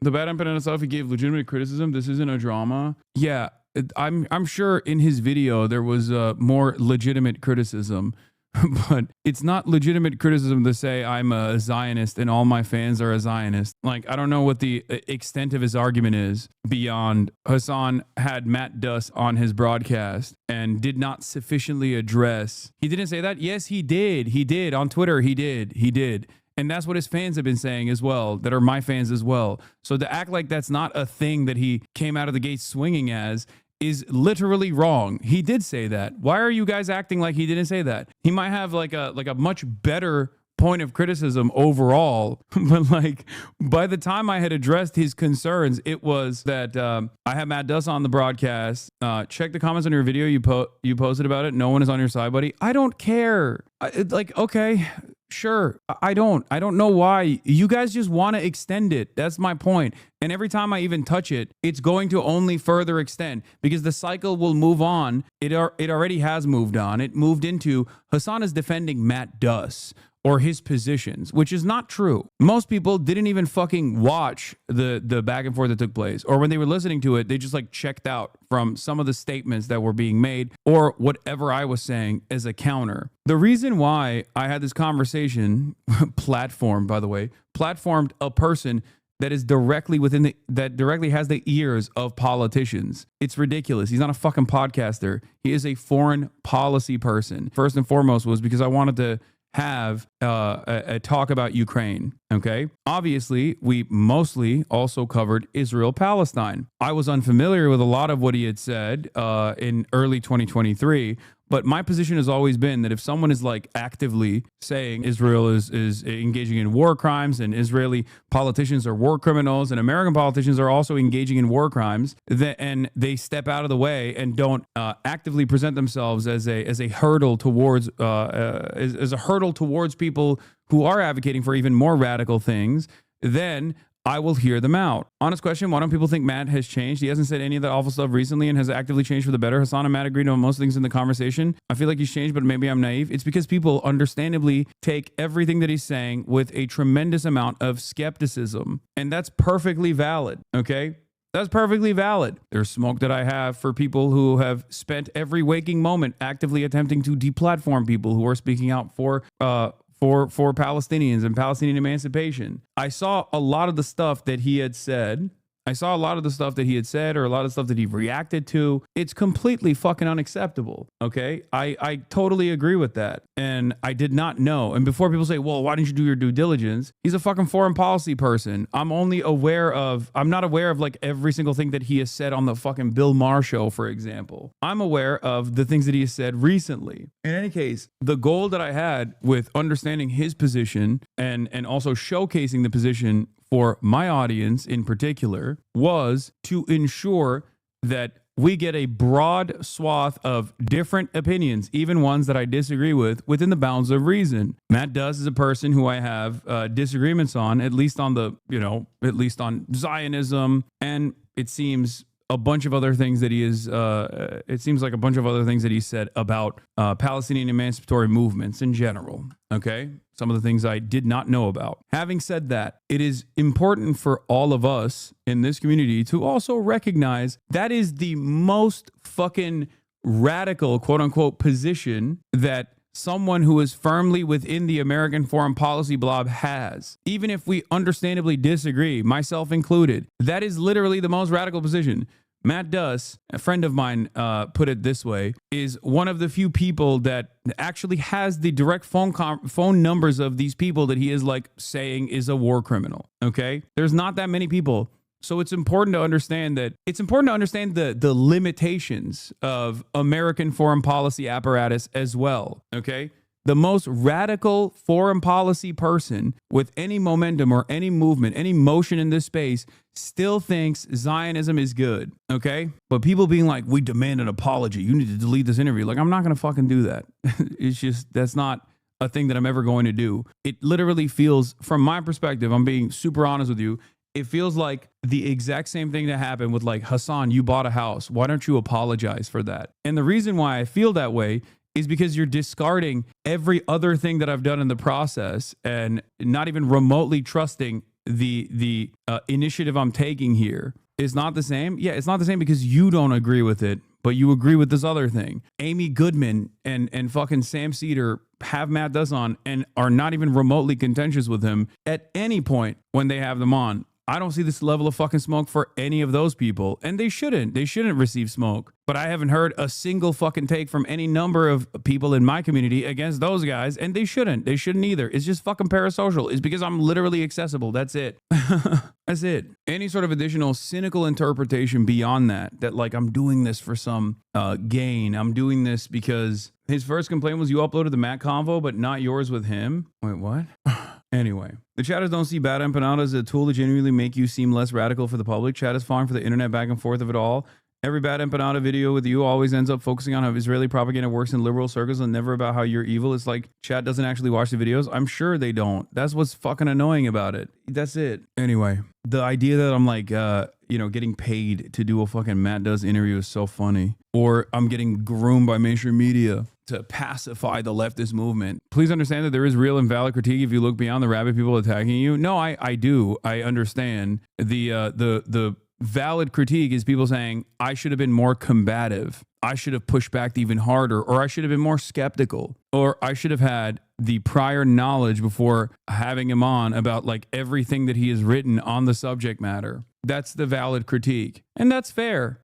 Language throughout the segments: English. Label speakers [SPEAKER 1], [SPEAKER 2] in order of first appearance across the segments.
[SPEAKER 1] The bad imprint on itself, he gave legitimate criticism. This isn't a drama. Yeah, I'm sure in his video there was more legitimate criticism, but it's not legitimate criticism to say I'm a Zionist and all my fans are a Zionist. Like, I don't know what the extent of his argument is beyond Hassan had Matt Duss on his broadcast and did not sufficiently address. He didn't say that. Yes, he did. He did on Twitter. He did. And that's what his fans have been saying as well, that are my fans as well. So to act like that's not a thing that he came out of the gate swinging as is literally wrong. He did say that. Why are you guys acting like he didn't say that? He might have like a much better point of criticism overall, but like by the time I had addressed his concerns, it was that I have Matt Duss on the broadcast. Check the comments on your video you posted about it. No one is on your side, buddy. I don't care. Okay. Sure. I don't know why. You guys just want to extend it. That's my point. And every time I even touch it, it's going to only further extend because the cycle will move on. It already has moved on. It moved into Hassan is defending Matt Duss or his positions, which is not true. Most people didn't even fucking watch the back and forth that took place. Or when they were listening to it, they just like checked out from some of the statements that were being made or whatever I was saying as a counter. The reason why I had this conversation, platformed a person that is directly that directly has the ears of politicians. It's ridiculous. He's not a fucking podcaster. He is a foreign policy person. First and foremost was because I wanted to have a talk about Ukraine. Okay. Obviously, we mostly also covered Israel-Palestine. I was unfamiliar with a lot of what he had said in early 2023. But my position has always been that if someone is like actively saying Israel is engaging in war crimes and Israeli politicians are war criminals and American politicians are also engaging in war crimes, and they step out of the way and don't actively present themselves as a hurdle towards people who are advocating for even more radical things, then I will hear them out. Honest question, why don't people think Matt has changed? He hasn't said any of that awful stuff recently and has actively changed for the better. Hassan and Matt agreed on most things in the conversation. I feel like he's changed, but maybe I'm naive. It's because people understandably take everything that he's saying with a tremendous amount of skepticism. And that's perfectly valid, okay? That's perfectly valid. There's smoke that I have for people who have spent every waking moment actively attempting to deplatform people who are speaking out for Palestinians and Palestinian emancipation. I saw a lot of the stuff that he had said. Or a lot of the stuff that he reacted to. It's completely fucking unacceptable. Okay. I totally agree with that. And I did not know. And before people say, well, why didn't you do your due diligence? He's a fucking foreign policy person. I'm not aware of like every single thing that he has said on the fucking Bill Maher show, for example. I'm aware of the things that he has said recently. In any case, the goal that I had with understanding his position and also showcasing the position for my audience in particular was to ensure that we get a broad swath of different opinions, even ones that I disagree with, within the bounds of reason. Matt Duss is a person who I have disagreements on, at least on Zionism, and it seems a bunch of other things that he is, it seems like a bunch of other things that he said about Palestinian emancipatory movements in general. Okay. Some of the things I did not know about. Having said that, it is important for all of us in this community to also recognize that is the most fucking radical, quote unquote, position that someone who is firmly within the American foreign policy blob has. Even if we understandably disagree, myself included, that is literally the most radical position. Matt Duss, a friend of mine, put it this way, is one of the few people that actually has the direct phone numbers of these people that he is like saying is a war criminal. Okay. There's not that many people. So it's important to understand the limitations of American foreign policy apparatus as well. Okay. The most radical foreign policy person with any momentum or any movement, any motion in this space still thinks Zionism is good. Okay. But people being like, we demand an apology. You need to delete this interview. Like, I'm not going to fucking do that. It's just, that's not a thing that I'm ever going to do. It literally feels, from my perspective, I'm being super honest with you, it feels like the exact same thing that happened with like, Hassan, you bought a house. Why don't you apologize for that? And the reason why I feel that way is because you're discarding every other thing that I've done in the process and not even remotely trusting the initiative I'm taking here is not the same. Yeah, it's not the same because you don't agree with it, but you agree with this other thing. Amy Goodman and fucking Sam Cedar have Matt Duss on and are not even remotely contentious with him at any point when they have them on. I don't see this level of fucking smoke for any of those people, and they shouldn't. They shouldn't receive smoke. But I haven't heard a single fucking take from any number of people in my community against those guys, and they shouldn't. They shouldn't either. It's just fucking parasocial. It's because I'm literally accessible. That's it. That's it. Any sort of additional cynical interpretation beyond that like I'm doing this for some gain. I'm doing this because his first complaint was you uploaded the Matt convo, but not yours with him. Wait, what? Anyway, the chatters don't see Bad Empanada as a tool to genuinely make you seem less radical for the public. Chat is fine for the internet back and forth of it all. Every Bad Empanada video with you always ends up focusing on how Israeli propaganda works in liberal circles and never about how you're evil. It's like chat doesn't actually watch the videos. I'm sure they don't. That's what's fucking annoying about it. That's it. Anyway, the idea that I'm like, getting paid to do a fucking Matt Duss interview is so funny. Or I'm getting groomed by mainstream media to pacify the leftist movement. Please understand that there is real and valid critique if you look beyond the rabid people attacking you. No, I do. I understand. The valid critique is people saying, I should have been more combative. I should have pushed back even harder, or I should have been more skeptical, or I should have had the prior knowledge before having him on about like everything that he has written on the subject matter. That's the valid critique. And that's fair.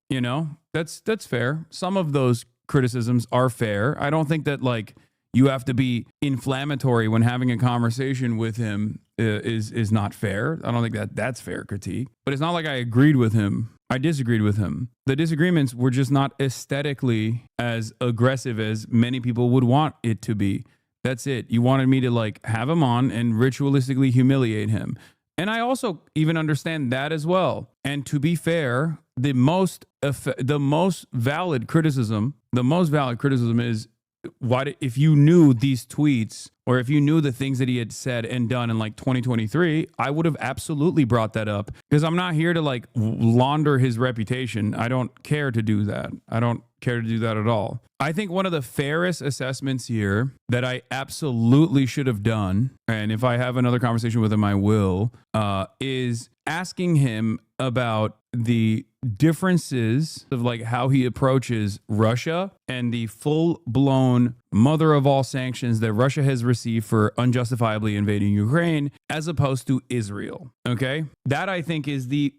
[SPEAKER 1] That's fair. Some of those criticisms are fair. I don't think that like you have to be inflammatory when having a conversation with him is not fair. I don't think that that's fair critique. But it's not like I agreed with him. I disagreed with him. The disagreements were just not aesthetically as aggressive as many people would want it to be. That's it. You wanted me to like have him on and ritualistically humiliate him. And I also even understand that as well. And to be fair, the most valid criticism is if you knew these tweets or if you knew the things that he had said and done in like 2023, I would have absolutely brought that up because I'm not here to like launder his reputation. I don't care to do that. I don't care to do that at all. I think one of the fairest assessments here that I absolutely should have done, and if I have another conversation with him, I will, is asking him about the differences of like how he approaches Russia and the full-blown mother of all sanctions that Russia has received for unjustifiably invading Ukraine as opposed to Israel. Okay? That I think is the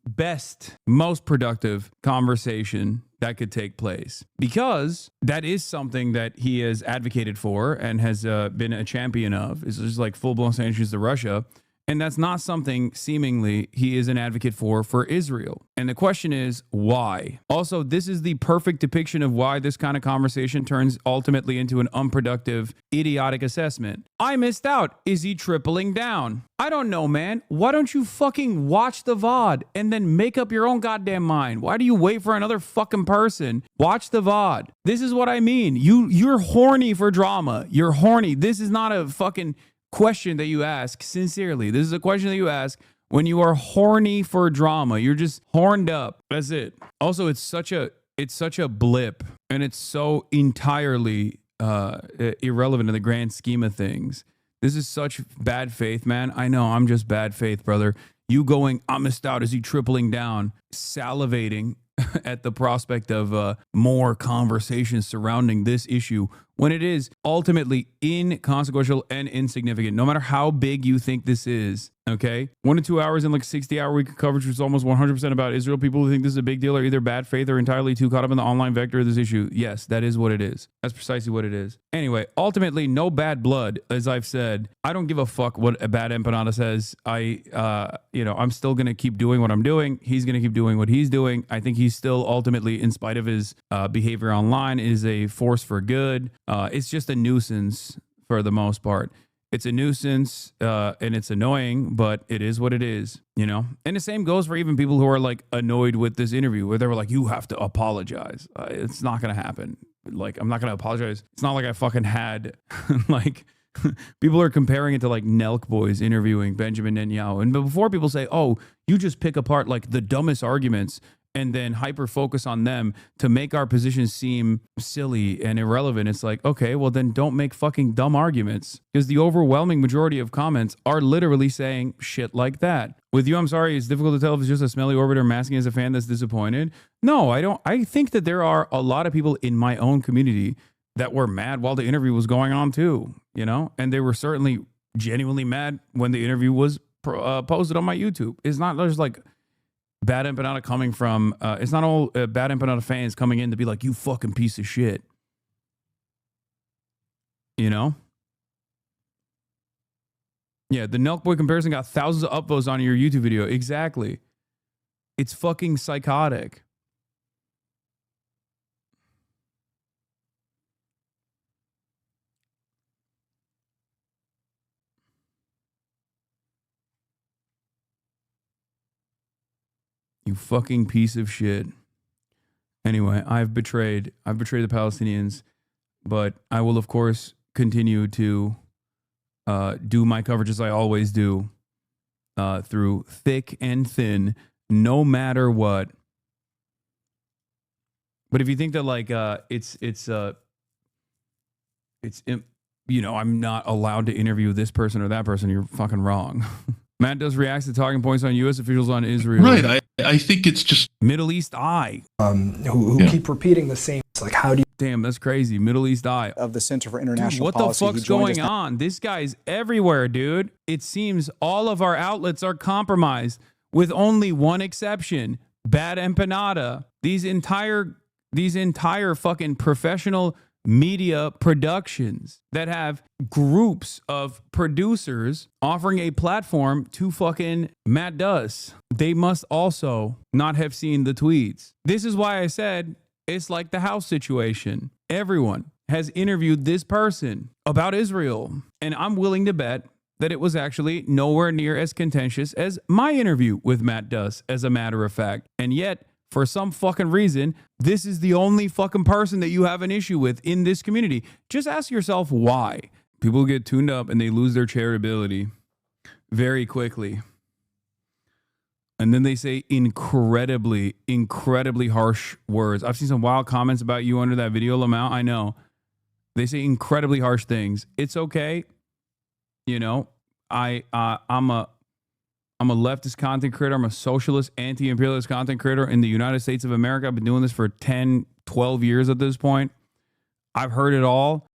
[SPEAKER 1] best, most productive conversation that could take place because that is something that he has advocated for and has been a champion of. It's just like full-blown sanctions to Russia. And that's not something seemingly he is an advocate for Israel. And the question is, why? Also, this is the perfect depiction of why this kind of conversation turns ultimately into an unproductive, idiotic assessment. I missed out. Is he tripling down? I don't know, man. Why don't you fucking watch the VOD and then make up your own goddamn mind? Why do you wait for another fucking person? Watch the VOD. This is what I mean. You're horny for drama. You're horny. This is not a fucking question that you ask sincerely. This is a question that you ask when you are horny for drama. You're just horned up. That's it. Also, it's such a blip, and it's so entirely irrelevant in the grand scheme of things. This is such bad faith, man. I know I'm just bad faith, brother. You going, I missed out. Is he tripling down, salivating at the prospect of more conversations surrounding this issue when it is ultimately inconsequential and insignificant, no matter how big you think this is, okay? 1 to 2 hours in like 60-hour week of coverage, which is almost 100% about Israel. People who think this is a big deal are either bad faith or entirely too caught up in the online vector of this issue. Yes, that is what it is. That's precisely what it is. Anyway, ultimately, no bad blood, as I've said. I don't give a fuck what a bad empanada says. I'm still going to keep doing what I'm doing. He's going to keep doing what he's doing. I think he's still ultimately, in spite of his behavior online, is a force for good. It's just a nuisance for the most part. It's a nuisance and it's annoying, but it is what it is, you know? And the same goes for even people who are like annoyed with this interview where they were like, you have to apologize. It's not going to happen. Like, I'm not going to apologize. It's not like I fucking had like people are comparing it to like Nelk Boys interviewing Benjamin Netanyahu. And before people say, oh, you just pick apart like the dumbest arguments and then hyper focus on them to make our positions seem silly and irrelevant. It's like, okay, well then don't make fucking dumb arguments, because the overwhelming majority of comments are literally saying shit like that. With you, I'm sorry, it's difficult to tell if it's just a smelly orbiter masking as a fan that's disappointed. No, I don't. I think that there are a lot of people in my own community that were mad while the interview was going on too, you know, and they were certainly genuinely mad when the interview was posted on my YouTube. It's not just like bad empanada coming from, it's not all bad empanada fans coming in to be like, you fucking piece of shit. You know? Yeah, the Nelk Boy comparison got thousands of upvotes on your YouTube video. Exactly. It's fucking psychotic. You fucking piece of shit. Anyway, I've betrayed the Palestinians, but I will of course continue to do my coverage as I always do, through thick and thin, no matter what. But if you think that like it's you know, I'm not allowed to interview this person or that person, you're fucking wrong. Matt Duss reacts to talking points on U.S. officials on Israel.
[SPEAKER 2] Right. I think it's just
[SPEAKER 1] Middle East Eye.
[SPEAKER 3] Who keep repeating the same. It's like, how do you...
[SPEAKER 1] Damn, that's crazy. Middle East Eye.
[SPEAKER 4] Of the Center for International
[SPEAKER 1] Dude, what
[SPEAKER 4] Policy.
[SPEAKER 1] the fuck's going on? This guy's everywhere, dude. It seems all of our outlets are compromised, with only one exception: Bad Empanada. These entire fucking professional media productions that have groups of producers offering a platform to fucking Matt Duss. They must also not have seen the tweets. This is why I said it's like the house situation. Everyone has interviewed this person about Israel, and I'm willing to bet that it was actually nowhere near as contentious as my interview with Matt Duss, as a matter of fact. And yet, for some fucking reason, this is the only fucking person that you have an issue with in this community. Just ask yourself why. People get tuned up and they lose their charitability very quickly. And then they say incredibly, incredibly harsh words. I've seen some wild comments about you under that video, Lamau. I know. They say incredibly harsh things. It's okay. You know, I'm a leftist content creator. I'm a socialist, anti-imperialist content creator in the United States of America. I've been doing this for 10, 12 years at this point. I've heard it all.